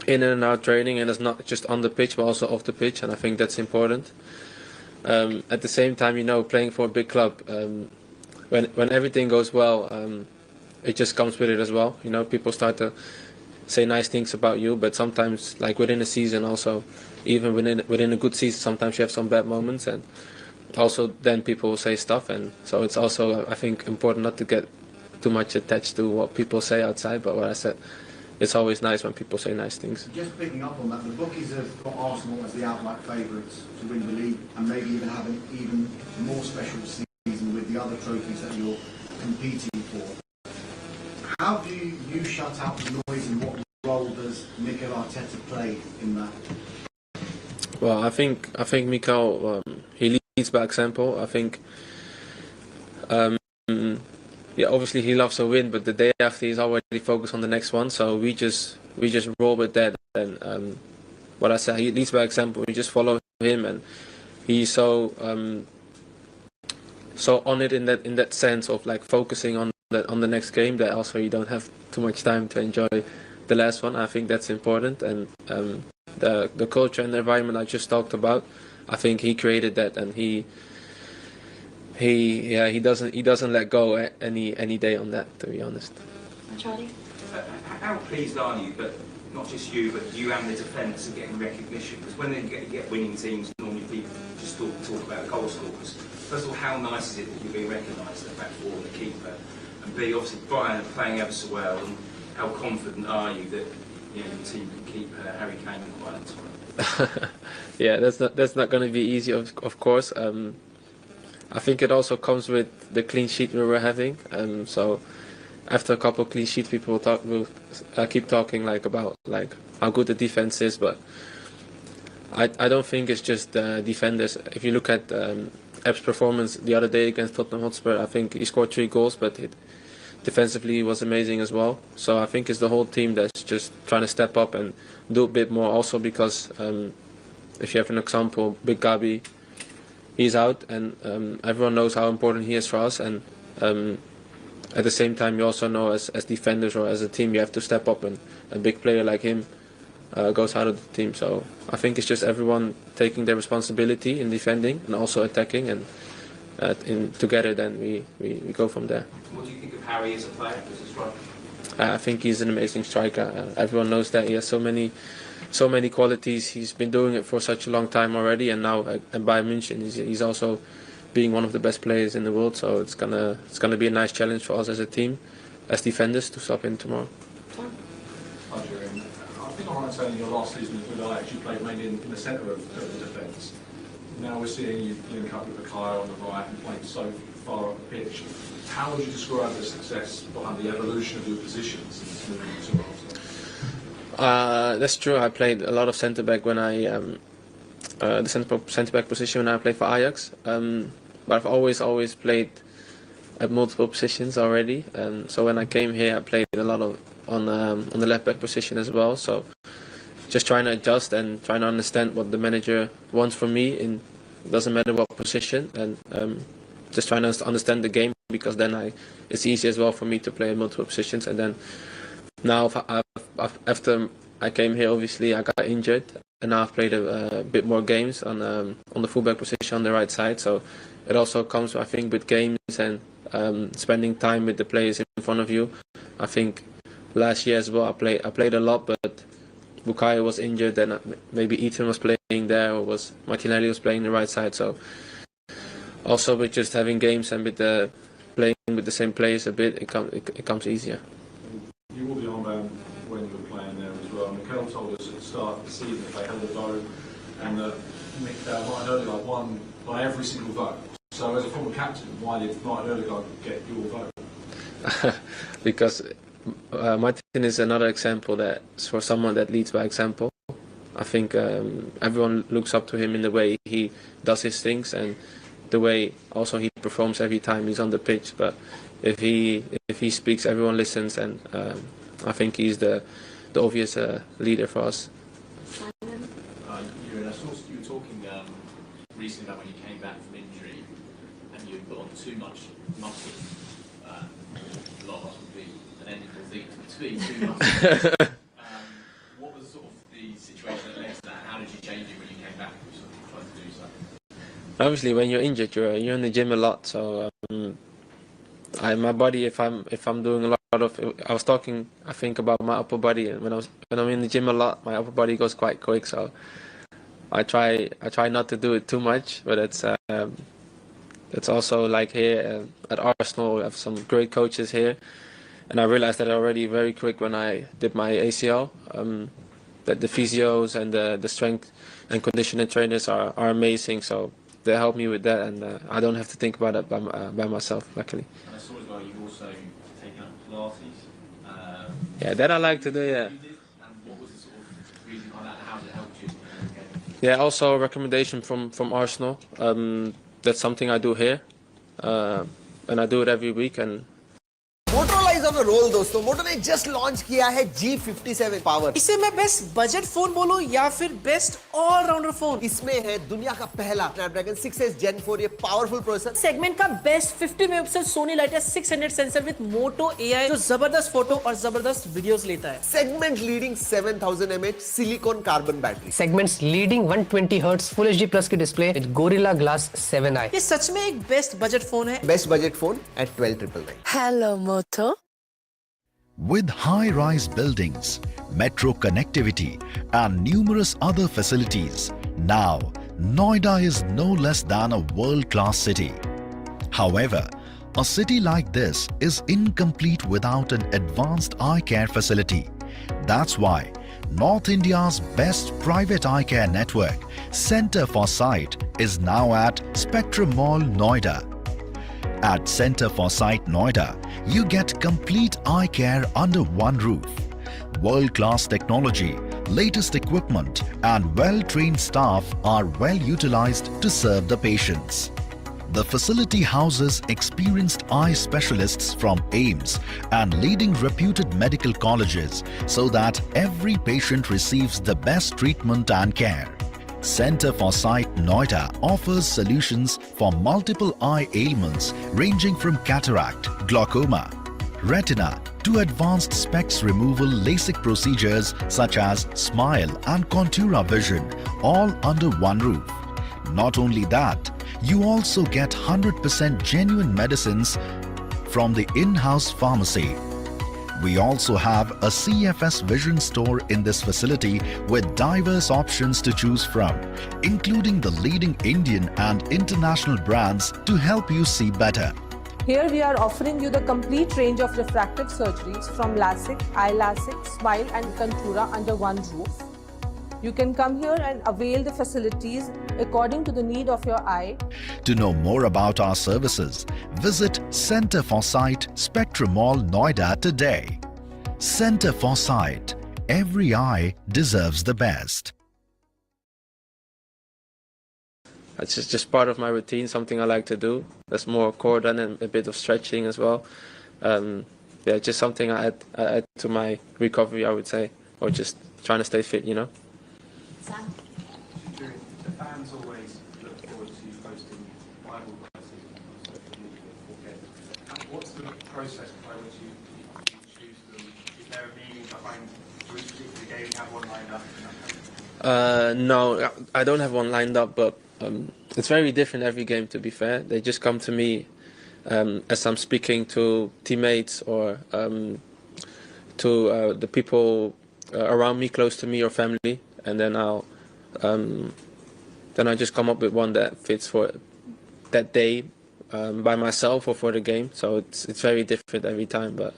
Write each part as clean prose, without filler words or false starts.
in and out training, and it's not just on the pitch but also off the pitch, and I think that's important. At the same time, playing for a big club, when everything goes well, it just comes with it as well. People start to say nice things about you, but sometimes, like within a season, also, even within a good season, sometimes you have some bad moments, and also then people will say stuff, and so it's also, I think, important not to get too much attached to what people say outside. But what I said, it's always nice when people say nice things. Just picking up on that, the bookies have got Arsenal as the outright favourites to win the league, and maybe even have an even more special season with the other trophies that you're competing for. How do you shut out the noise, and what role does Mikel Arteta play in that? Well, I think Mikel, he leads by example. I think, yeah, obviously he loves a win, but the day after he's already focused on the next one. So we just roll with that. And what I said, he leads by example. We just follow him, and he's so on it in that sense of like focusing on the next game, that also you don't have too much time to enjoy the last one. I think that's important, and the culture and the environment I just talked about, I think he created that, and he doesn't let go any day on that, to be honest. Charlie? How pleased are you, but not just you, but you and the defence are getting recognition? Because when you get winning teams, normally people just talk about goal scorers. First of all, how nice is it that you're being recognised, the back four and the keeper? And B, obviously Brian are playing ever so well, and how confident are you that your team can keep Harry Kane quiet tomorrow? Yeah, that's not going to be easy, of course. I think it also comes with the clean sheet we were having. So after a couple of clean sheets, people will keep talking about how good the defense is, but I don't think it's just defenders. If you look at Epps' performance the other day against Tottenham Hotspur, I think he scored 3 goals, but defensively was amazing as well. So I think it's the whole team that's just trying to step up and do a bit more. Also because if you have an example, Big Gabi, he's out, and everyone knows how important he is for us. And at the same time, you also know as defenders or as a team, you have to step up, and a big player like him goes out of the team. So I think it's just everyone taking their responsibility in defending and also attacking, and together then we go from there. What do you think of Harry as a player, as a striker? I think he's an amazing striker. Everyone knows that. He has so many qualities. He's been doing it for such a long time already, and now at Bayern Munich, he's also being one of the best players in the world. So it's gonna be a nice challenge for us as a team, as defenders, to stop him tomorrow. I think I'm right in saying your last season with Ajax, you played mainly in the centre of the defence. Now we're seeing you link up with Akai on the right and playing so far up the pitch. How would you describe the success behind the evolution of your positions since moving to Arsenal? That's true. I played a lot of centre back when the centre back position when I played for Ajax. But I've always played at multiple positions already. So when I came here, I played a lot on the left back position as well. So just trying to adjust and trying to understand what the manager wants from me. It doesn't matter what position, and just trying to understand the game, because then it's easy as well for me to play in multiple positions. And then now after I came here, obviously I got injured, and now I've played a bit more games on the fullback position on the right side. So it also comes, I think, with games and spending time with the players in front of you. I think last year as well I played a lot, but Bukayo was injured, and maybe Ethan was playing there, or Martinelli was playing the right side. So also with just having games and with playing with the same players a bit, it comes easier. You wore the armband when you were playing there as well. Mikel told us at the start of the season that they held a vote, and that Martin Odegaard won by every single vote. So as a former captain, why did Martin Odegaard get your vote? Because Martin is another example that's for someone that leads by example. I think everyone looks up to him in the way he does his things, and the way also he performs every time he's on the pitch. But if he speaks, everyone listens, and I think he's the obvious leader for us. Simon? I saw you were talking recently about when you came back from injury and you put on too much muscle. A lot of us would be an endocrine thing to be too much. What was was sort of the situation that led to that? How did you change it when you came back? You sort of tried to do so. Obviously, when you're injured, you're in the gym a lot. So my body, if I'm doing a lot of, I was talking, I think about my upper body, and when I'm in the gym a lot, my upper body goes quite quick. So I try not to do it too much, but it's also like here at Arsenal, we have some great coaches here, and I realized that already very quick when I did my ACL. That the physios and the strength and conditioning trainers are amazing. So they help me with that, and I don't have to think about it by myself, luckily. And I saw as well you've also taken up Pilates. Yeah, that I like to do, yeah. You did, and what was the sort of reason behind that? How did it help you? Yeah, also a recommendation from Arsenal. That's something I do here, and I do it every week. And Motorola is on a roll दोस्तों. Moto ने just launch किया है G57 Power. इसे मैं best budget phone बोलूं या फिर best allrounder phone? इसमें है दुनिया का पहला Snapdragon 6s Gen 4 ये पावरफुल प्रोसेसर. सेगमेंट का best 50 megapixel Sony LYT 600 sensor with Moto AI जो जबरदस्त फोटो और जबरदस्त वीडियोस लेता है. Segment leading 7000 mAh silicon carbon battery. Segments leading 120 Hz Full HD Plus की display with Gorilla Glass 7i. ये सच में एक बेस्ट बजट फोन है. Best budget phone at 12,999. Hello, Moto. With high-rise buildings, metro connectivity, and numerous other facilities, now Noida is no less than a world-class city. However, a city like this is incomplete without an advanced eye care facility. That's why North India's best private eye care network, Center for Sight, is now at Spectrum Mall, Noida. At Center for Sight Noida, you get complete eye care under one roof. World-class technology, latest equipment, and well-trained staff are well utilized to serve the patients. The facility houses experienced eye specialists from AIIMS and leading reputed medical colleges so that every patient receives the best treatment and care. Center for Sight Noida offers solutions for multiple eye ailments ranging from cataract, glaucoma, retina to advanced specs removal LASIK procedures such as SMILE and Contura Vision, all under one roof. Not only that, you also get 100% genuine medicines from the in-house pharmacy. We also have a CFS Vision store in this facility with diverse options to choose from, including the leading Indian and international brands to help you see better. Here we are offering you the complete range of refractive surgeries from LASIK, iLASIK, SMILE and Contura under one roof. You can come here and avail the facilities according to the need of your eye. To know more about our services, visit Center for Sight, Spectrum Mall, Noida today. Center for Sight. Every eye deserves the best. it's just part of my routine, something I like to do. That's more core done and a bit of stretching as well. Yeah, just something I add to my recovery, I would say, or just trying to stay fit, you know. Sam. The fans always look forward to you posting Bible verses on social media. What's the process by which you choose them? Is there a meaning behind each particular game? You have one lined up? No, I don't have one lined up, but it's very different every game, to be fair. They just come to me as I'm speaking to teammates or to the people around me, close to me or family, and then I just come up with one that fits for that day by myself or for the game. So it's very different every time, but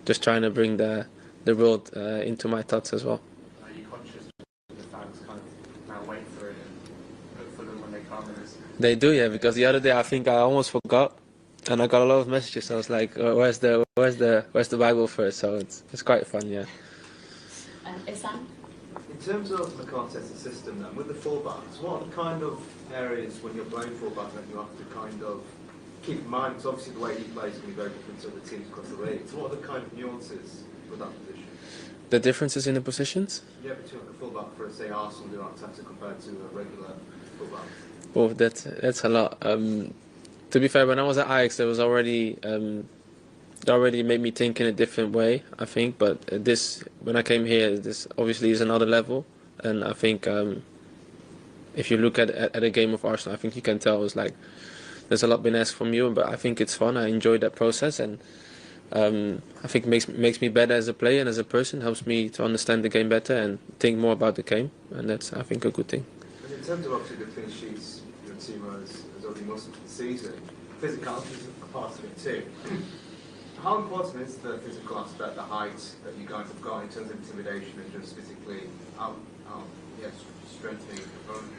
just trying to bring the world into my thoughts as well. Are you conscious that the fans kind of now wait for it and look for them when they come? They do, yeah, because the other day I think I almost forgot, and I got a lot of messages. I was like, "Where's the Bible first?" So it's quite fun, yeah. Sam. In terms of McCarthy's system then, with the fullbacks, what kind of areas when you're playing fullback that you have to kind of keep in mind? Because obviously the way he plays can be very different to other teams across the league. So what are the kind of nuances with that position? The differences in the positions? Yeah, between a fullback for, say, Arsenal do Arteta compared to a regular fullback. Oh, that's a lot. To be fair, when I was at Ajax, there was already it already made me think in a different way, I think. But this, when I came here, this obviously is another level, and I think if you look at a game of Arsenal, I think you can tell it's like there's a lot been asked from you, but I think it's fun. I enjoy that process, and I think it makes me better as a player and as a person. Helps me to understand the game better and think more about the game, and that's, I think, a good thing. And in terms of obviously the clean sheets your team has already most of the season, physicality is a part of it too. How important is the physical aspect, the height that you guys have got in terms of intimidation and just physically strengthening the opponent?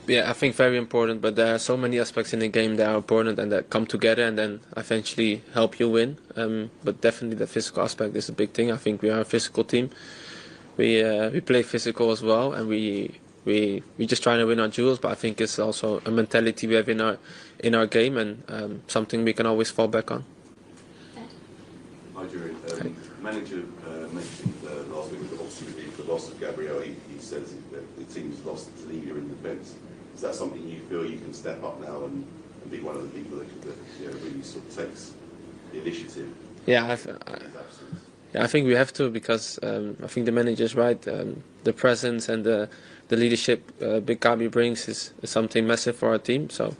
Yeah, I think very important, but there are so many aspects in the game that are important and that come together and then eventually help you win. But definitely the physical aspect is a big thing. I think we are a physical team. We play physical as well, and we just trying to win our duels. But I think it's also a mentality we have in our game, and something we can always fall back on. Hi, Jerry. Manager mentioned last week, obviously with the loss of Gabriel, he says that the team's lost its leader in defence. Is that something you feel you can step up now and be one of the people that really sort of takes the initiative? Yeah, I think we have to, because I think the manager's right. The presence and the leadership Big Gabi brings is something massive for our team. So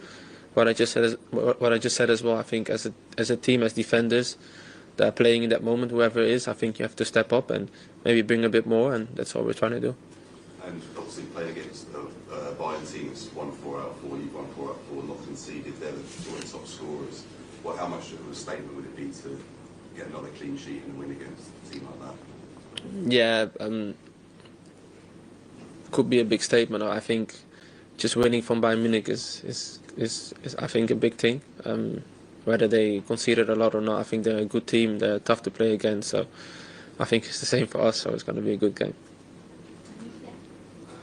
what I just said as well, I think as a team, as defenders that are playing in that moment, whoever it is, I think you have to step up and maybe bring a bit more, and that's what we're trying to do. And obviously playing against Bayern teams, 1-4 out of 4, you've won 4 out of 4, not conceded, they're the joint top scorers. How much of a statement would it be to get another clean sheet and win against a team like that? Yeah, could be a big statement. I think just winning from Bayern Munich is I think a big thing. Whether they conceded a lot or not, I think they're a good team. They're tough to play against, so I think it's the same for us. So it's going to be a good game.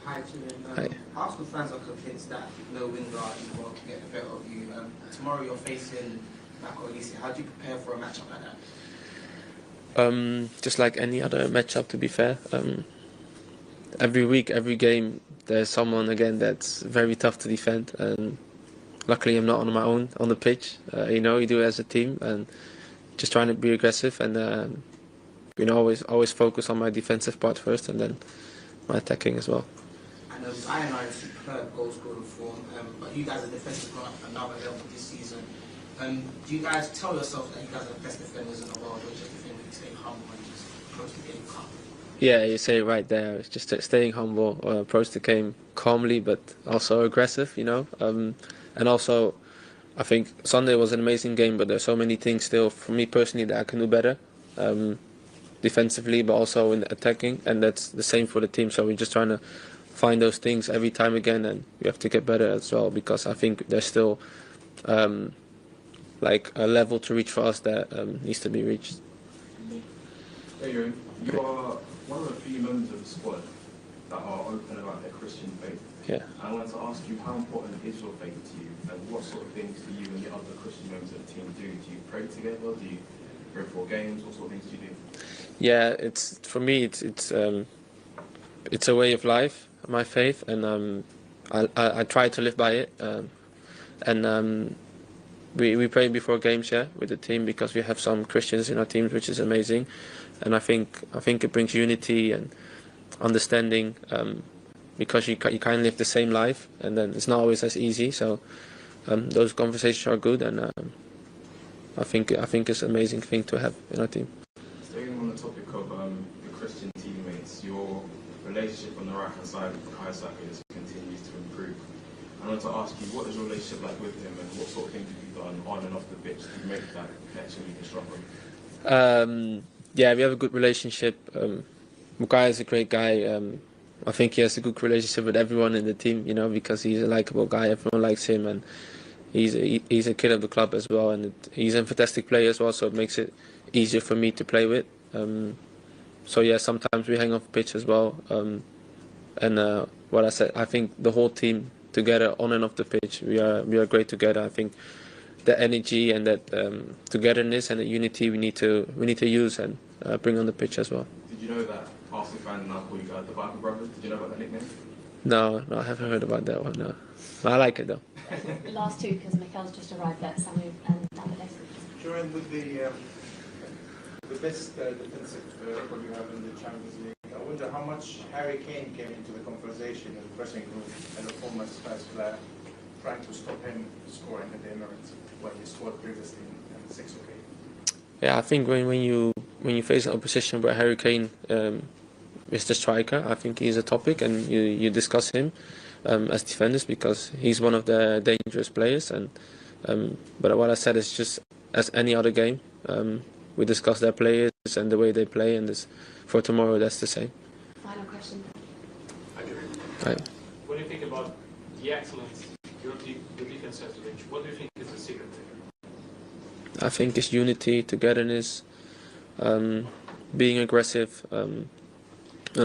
Hi, Julian. Hi. Arsenal fans are convinced that no Wingard will get the better of you. Tomorrow you're facing Marco Olise. How do you prepare for a matchup like that? Just like any other matchup, to be fair. Every week, every game, there's someone again that's very tough to defend, and luckily I'm not on my own on the pitch. You do it as a team, and just trying to be aggressive and always focus on my defensive part first, and then my attacking as well. I know Bayern are in superb goal scoring form, but you guys are defensive on another level this season. Do you guys tell yourself that you guys are the best defenders in the world, or just defending, staying humble and just approach the game calmly? Yeah, you say it right there. It's just staying humble, approach the game calmly, but also aggressive. And also, I think Sunday was an amazing game, but there's so many things still for me personally that I can do better, defensively, but also in attacking, and that's the same for the team. So we're just trying to find those things every time again, and we have to get better as well, because I think there's still like a level to reach for us that needs to be reached. Hey, you are one of the few members of the squad that are open about their Christian faith. Yeah. I wanted to ask you, how important is your faith to you, and what sort of things do you and the other Christian members of the team do? Do you pray together? Do you go for games? What sort of things do you do? Yeah, for me it's a way of life, my faith, and I try to live by it. And we pray before games, with the team, because we have some Christians in our teams, which is amazing, and I think it brings unity and understanding. Because you kind of live the same life, and then it's not always as easy. So those conversations are good, and I think it's an amazing thing to have in our team. Staying on the topic of your Christian teammates, your relationship on the right hand side with Kai Saka continues to improve. I wanted to ask you, what is your relationship like with him, and what sort of things have you done on and off the pitch to make that connection even stronger? Yeah, we have a good relationship. Mukai is a great guy. I think he has a good relationship with everyone in the team, because he's a likable guy. Everyone likes him, and he's a kid of the club as well, and he's a fantastic player as well, so it makes it easier for me to play with. So yeah, sometimes we hang off the pitch as well. And what I said, I think the whole team together on and off the pitch, we are great together. I think the energy and that togetherness and the unity we need to use and bring on the pitch as well. Did you know that Arsenal fans now call you guys the Bible Brothers? Did you know about that nickname? No, I haven't heard about that one. No, I like it though. Last two, because Mikel's just arrived at Samu and David. During with the the best defensive record you have in the Champions League. I wonder how much Harry Kane came into the conversation in the pressing room as a former Spurs player, trying to stop him scoring at the Emirates when he scored previously in 6 occasions. Yeah, I think when you face an opposition where Harry Kane is the striker, I think he's a topic, and you discuss him as defenders because he's one of the dangerous players. And but what I said is just as any other game, we discuss their players and the way they play, and this, for tomorrow that's the same. Final question. Right. When you think about the excellence the defense has to reach, what do you think is the secret there? I think it's unity, togetherness, being aggressive, and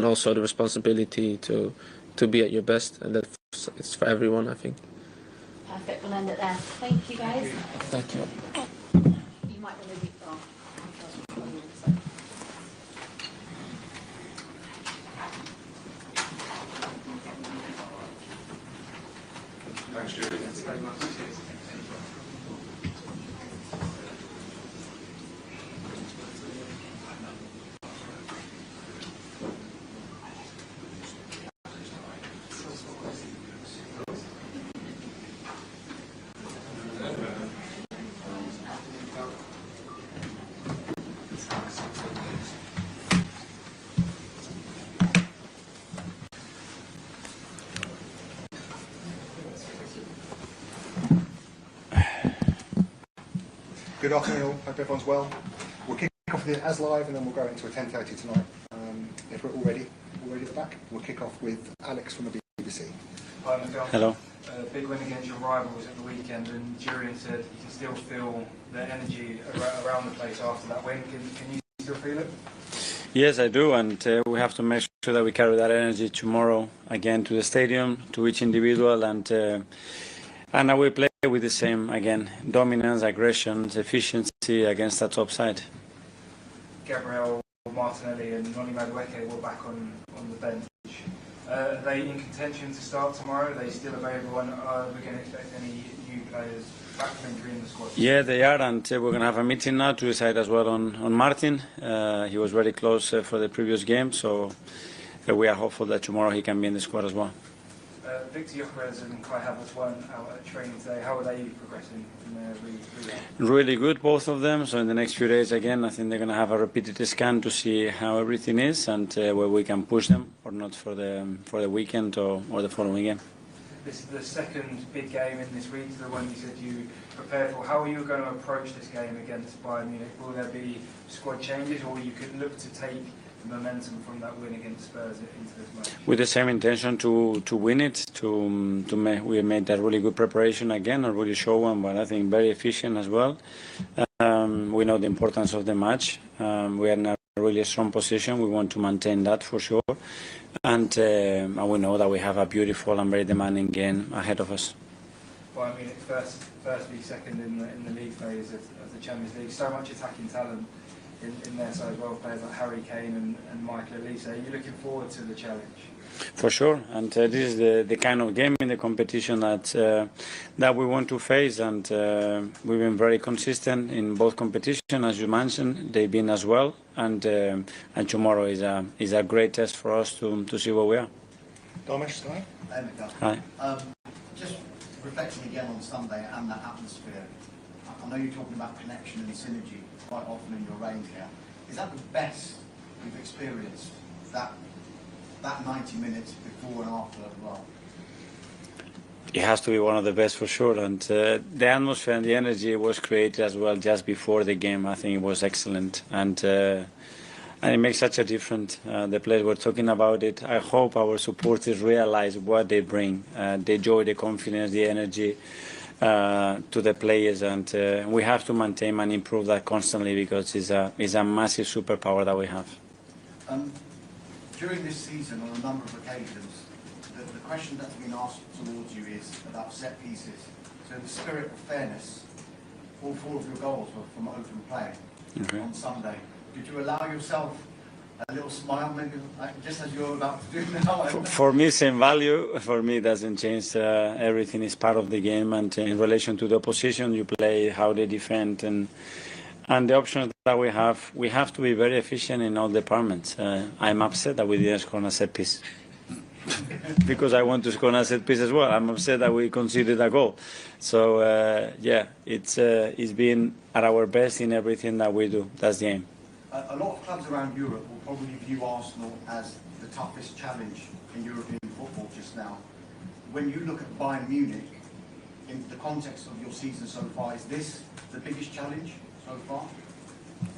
also the responsibility to be at your best, and it's for everyone, I think. Perfect. We'll end it there. Thank you, guys. Thank you. You might want to leave. Thanks, Julie. Thanks very much. Good afternoon all, hope everyone's well. We'll kick off with it as live and then we'll go into a 10:30 tonight. If we're all ready at the back, we'll kick off with Alex from the BBC. Hi, Miguel. Hello. Big win against your rivals at the weekend, and Julian said you can still feel the energy around the place after that win. Can you still feel it? Yes, I do, and we have to make sure that we carry that energy tomorrow again to the stadium, to each individual, and I will play with the same again: dominance, aggression, efficiency against that top side. Gabriel Martinelli and Noni Madueke were back on the bench. Are they in contention to start tomorrow? Are they still available, and are we going to expect any new players back from injury in the squad? Yeah, they are, and we're going to have a meeting now to decide as well on Martin. He was very close for the previous game, so we are hopeful that tomorrow he can be in the squad as well. Victor Gyökeres and Kai Havertz weren't out at training today. How are they progressing in their rehab? Really good, both of them. So in the next few days, again, I think they're going to have a repeated scan to see how everything is and where we can push them or not for the weekend or the following game. This is the second big game in this week, the one you said you prepared for. How are you going to approach this game against Bayern Munich? Will there be squad changes, or you could look to take the momentum from that win against Spurs into this match? With the same intention to win it, we made that really good preparation again, a really show one, but I think very efficient as well. We know the importance of the match. We are in a really strong position. We want to maintain that for sure, and we know that we have a beautiful and very demanding game ahead of us. Bayern Munich first league, second in the league phase of the Champions League. So much attacking talent in their side as well, players like Harry Kane and Michael Olise. Are you looking forward to the challenge? For sure, and this is the kind of game in the competition that we want to face, and we've been very consistent in both competitions, as you mentioned. They've been as well, and tomorrow is a great test for us to see where we are. Dharmesh, hi. Hi. Just reflecting again on Sunday and that atmosphere. I know you're talking about connection and synergy quite often in your range here. Is that the best you've experienced, that 90 minutes before and after as well? It has to be one of the best for sure, and the atmosphere and the energy was created as well just before the game. I think it was excellent, and it makes such a difference. The players were talking about it. I hope our supporters realize what they bring, the joy, the confidence, the energy to the players, and we have to maintain and improve that constantly because it's a massive superpower that we have. During this season, on a number of occasions, the question that's been asked towards you is about set pieces. So in the spirit of fairness, all 4 of your goals were from open play on Sunday. Did you allow yourself a little smile, maybe just as you're about to do now? For me, same value. For me, it doesn't change. Everything is part of the game, and in relation to the opposition, you play how they defend, and And the options that we have to be very efficient in all departments. I'm upset that we didn't score on a set piece. Because I want to score on a set piece as well. I'm upset that we conceded a goal. So, yeah, it's been at our best in everything that we do. That's the aim. A lot of clubs around Europe will probably view Arsenal as the toughest challenge in European football just now. When you look at Bayern Munich, in the context of your season so far, is this the biggest challenge so far?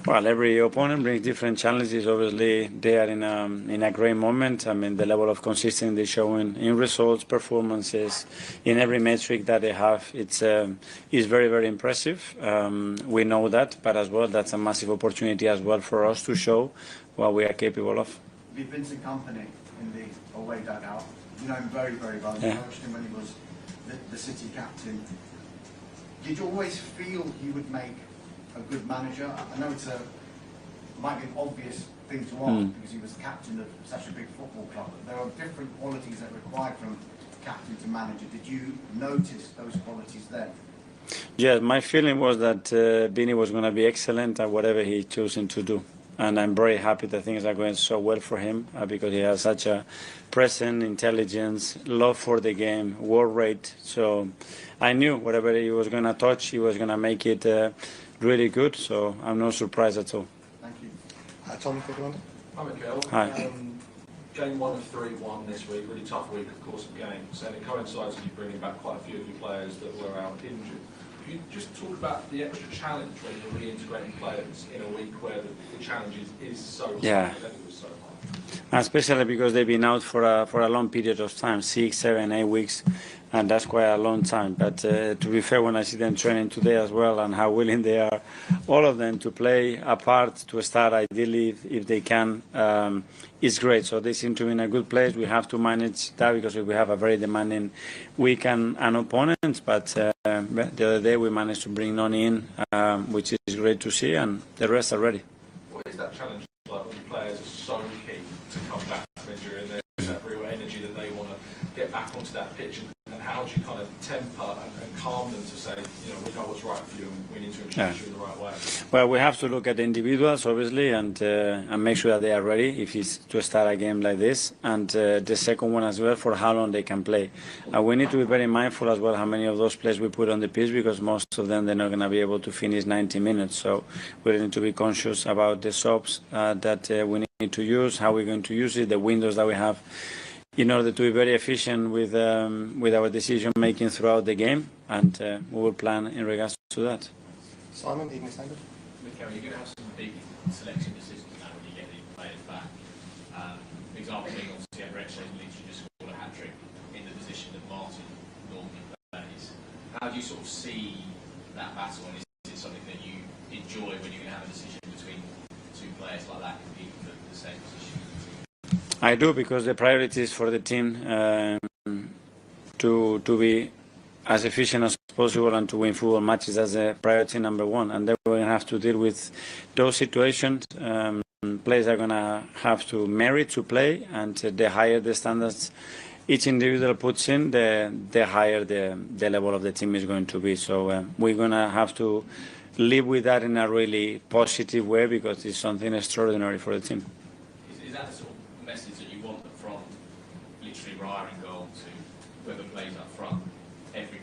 Well, every opponent brings different challenges. Obviously, they are in a great moment. I mean, the level of consistency they're showing in results, performances, in every metric that they have, is very, very impressive. We know that, but as well, that's a massive opportunity as well for us to show what we are capable of. With Vincent Kompany in the away dugout, you know him very, very well. You coached him when he was the City captain. Did you always feel he would make a good manager? I know might be an obvious thing to ask because he was captain of such a big football club, but there are different qualities that are required from captain to manager. Did you notice those qualities then? Yeah, my feeling was that Vini was going to be excellent at whatever he chosen to do. And I'm very happy that things are going so well for him because he has such a presence, intelligence, love for the game, work rate. So I knew whatever he was going to touch, he was going to make it really good. So I'm not surprised at all. Thank you. Tom, hi, Mikel. Hi. Game 1 of 3-1 this week, really tough week, of course, of games, and it coincides with you bringing back quite a few of your players that were out injured. Can you just talk about the extra challenge when you're reintegrating players in a week where the challenge is so high, Yeah. the level is so high? Especially because they've been out for a long period of time, 6, 7, 8 weeks, and that's quite a long time. But to be fair, when I see them training today as well and how willing they are, all of them to play a part, to start ideally if they can, is great. So they seem to be in a good place. We have to manage that because we have a very demanding week and opponent. But the other day we managed to bring Noni in, which is great to see, and the rest are ready. What is that challenge like when your players are so keen to come back from injury and there's that real energy that they want to get back onto that pitch? And how do you kind of temper and calm them to say, you know, we know what's right for you and we need to introduce you in the right way? Well, we have to look at the individuals, obviously, and make sure that they are ready if it's to start a game like this. And the second one as well, for how long they can play. We need to be very mindful as well how many of those players we put on the pitch because most of them, they're not going to be able to finish 90 minutes. So we need to be conscious about the subs that we need to use, how we're going to use it, the windows that we have, in order to be very efficient with our decision making throughout the game, and we will plan in regards to that. Simon, Evening Standard. Mikel, you're going to have some big selection decisions now when you get these players back. Example being obviously at Wrexham, literally just scored a hat-trick in the position that Martin normally plays. How do you sort of see that battle, and is it something that you enjoy when you're going to have a decision between two players like that competing for the same position? I do, because the priority is for the team to be as efficient as possible and to win football matches as a priority number one. And then we're going to have to deal with those situations. Players are going to have to merit to play, and the higher the standards each individual puts in, the higher the level of the team is going to be. So we're going to have to live with that in a really positive way because it's something extraordinary for the team. Is that the sort of message that you want from literally Raya in goal to whoever plays up front every?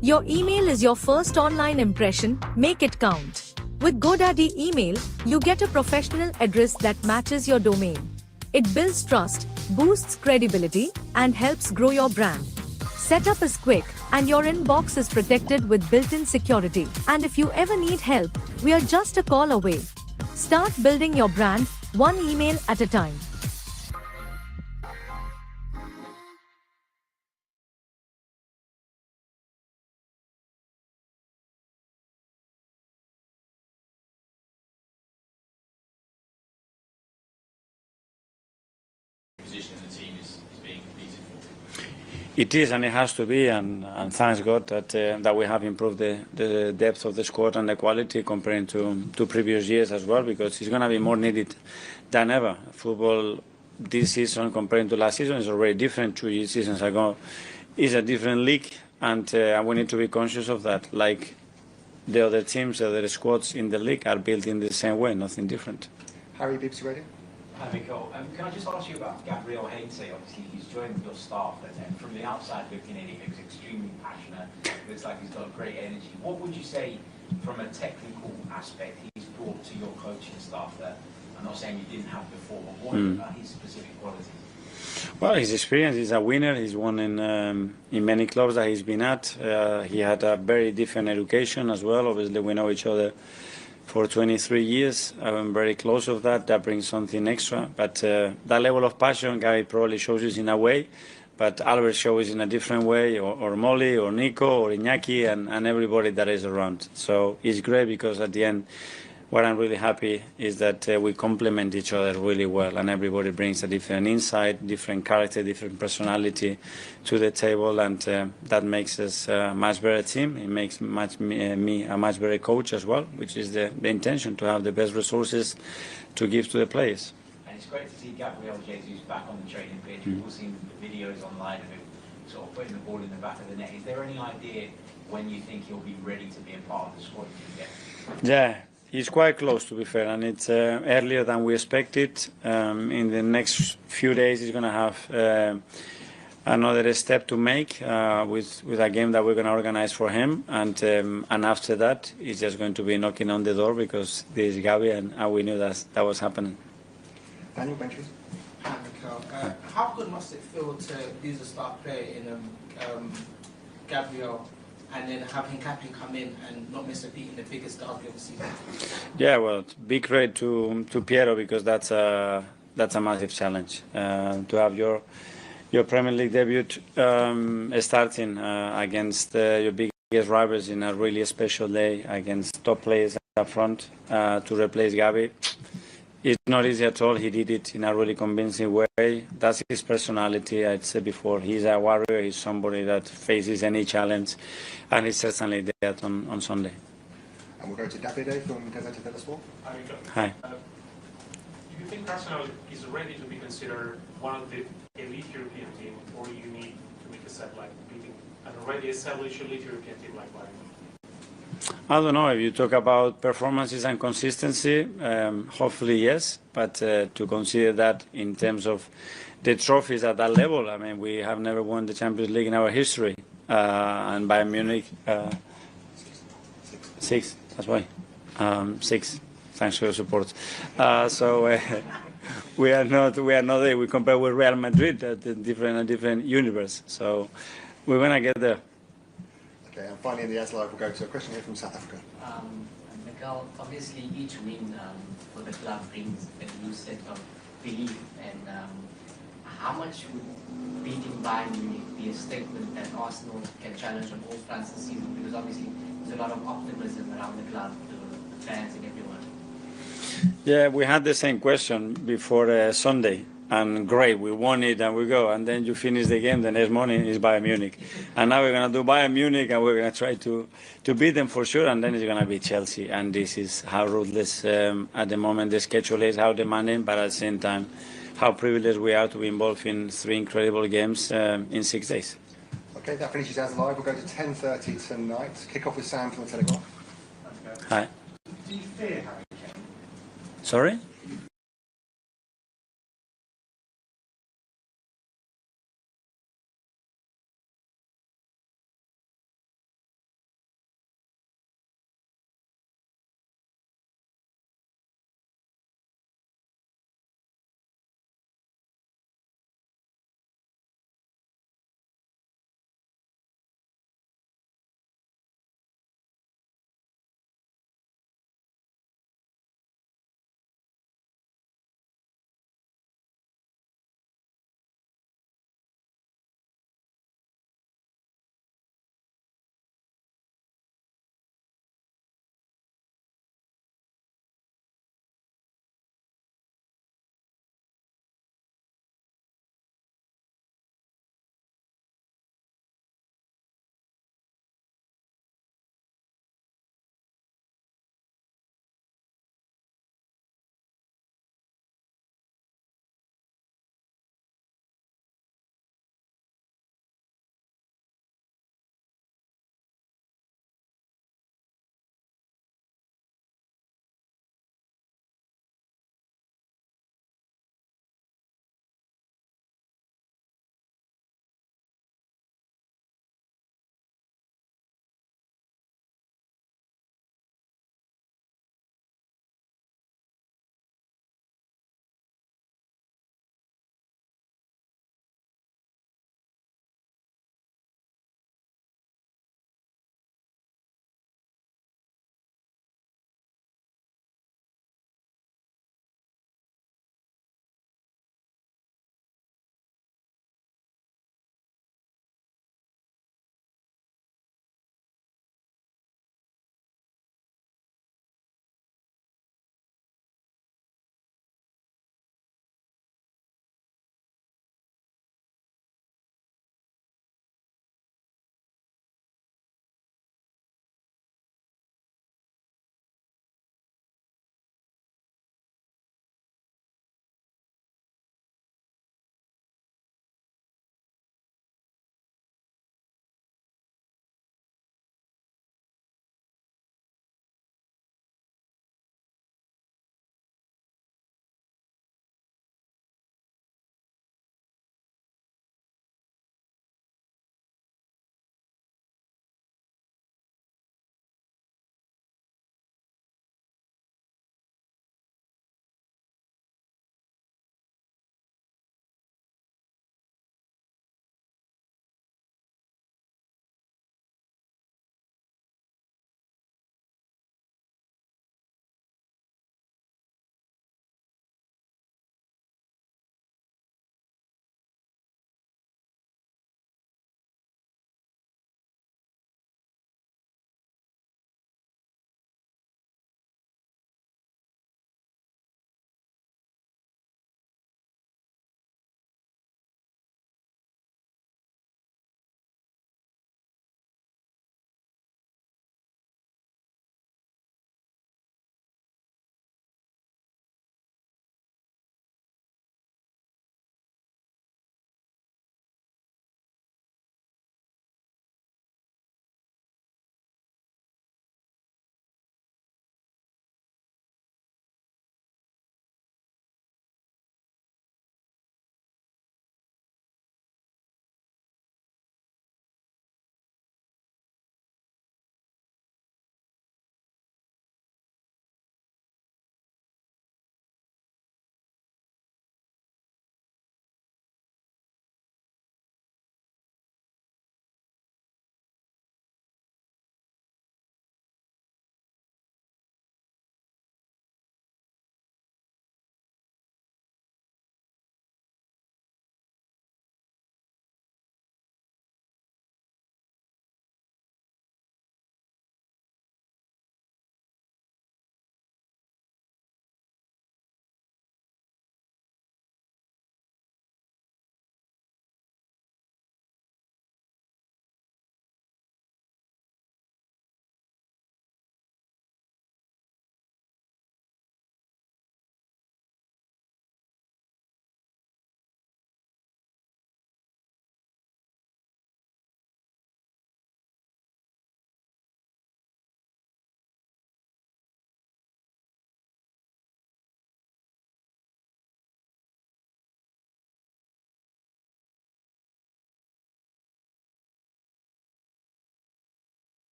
Your email is your first online impression, make it count. With GoDaddy Email, you get a professional address that matches your domain. It builds trust, boosts credibility, and helps grow your brand. Setup is quick, and your inbox is protected with built-in security. And if you ever need help, we are just a call away. Start building your brand, one email at a time. Position of the team is being competed for? It is, and it has to be, and thanks God that we have improved the depth of the squad and the quality comparing to previous years as well, because it's going to be more needed than ever. Football this season comparing to last season is already different. 2 seasons ago is a different league, and we need to be conscious of that. Like the other teams, the other squads in the league are built in the same way, nothing different. Harry, BBC Radio. Hi, Michael. Can I just ask you about Gabriel Heinze? Obviously, he's joined your staff, and from the outside looking in, he looks extremely passionate. Looks like he's got great energy. What would you say, from a technical aspect, he's brought to your coaching staff that I'm not saying you didn't have before, but what about his specific qualities? Well, his experience, he's a winner. He's won in many clubs that he's been at. He had a very different education as well. Obviously, we know each other for 23 years. I'm very close of that. That brings something extra. But that level of passion, Gary probably shows us in a way, but Albert shows in a different way, or Molly, or Nico, or Iñaki, and everybody that is around. So it's great because at the end, what I'm really happy is that we complement each other really well, and everybody brings a different insight, different character, different personality to the table, and that makes us a much better team. It makes me a much better coach as well, which is the intention, to have the best resources to give to the players. And it's great to see Gabriel Jesus back on the training pitch. We've all seen videos online of him sort of putting the ball in the back of the net. Is there any idea when you think he'll be ready to be a part of the squad again? Yeah. He's quite close, to be fair, and it's earlier than we expected. In the next few days, he's going to have another step to make with a game that we're going to organize for him, and after that, he's just going to be knocking on the door because this is Gabi, and we knew that was happening. Daniel Benches. Hi, Mikel. How good must it feel to lose a star player in Gabriel, and then having Captain come in and not miss a beat in the biggest derby of the season? Yeah, well, big credit to Piero, because that's a massive challenge to have your Premier League debut starting against your biggest rivals in a really special day against top players up front to replace Gabi. It's not easy at all. He did it in a really convincing way. That's his personality. I'd said before, he's a warrior. He's somebody that faces any challenge, and he's certainly there on Sunday. And we'll go to Davide from Gazzetta dello Sport. Hi. Do you think Arsenal is ready to be considered one of the elite European teams, or you need to make a step like beating an already established elite European team like Bayern? I don't know. If you talk about performances and consistency, hopefully yes. But to consider that in terms of the trophies at that level, I mean, we have never won the Champions League in our history. And Bayern Munich, 6. That's why. 6. Thanks for your support. So we are not there. We compare with Real Madrid, a different universe. So we're gonna get there. Okay, and finally in the As Live, we'll go to a question here from South Africa. Mikel, obviously each win for the club brings a new set of belief, and how much would beating Bayern Munich be a statement that Arsenal can challenge on all fronts this season? Because obviously there's a lot of optimism around the club, the fans and everyone. Yeah, we had the same question before Sunday. And great, we won it and we go. And then you finish the game, the next morning is Bayern Munich. And now we're going to do Bayern Munich and we're going to try to beat them for sure. And then it's going to be Chelsea. And this is how ruthless at the moment the schedule is, how demanding, but at the same time, how privileged we are to be involved in 3 incredible games in 6 days. Okay, that finishes As Live. We'll go to 10:30 tonight. Kick off with Sam from the Telegraph. Hi. Do you fear Harry Kane? Sorry?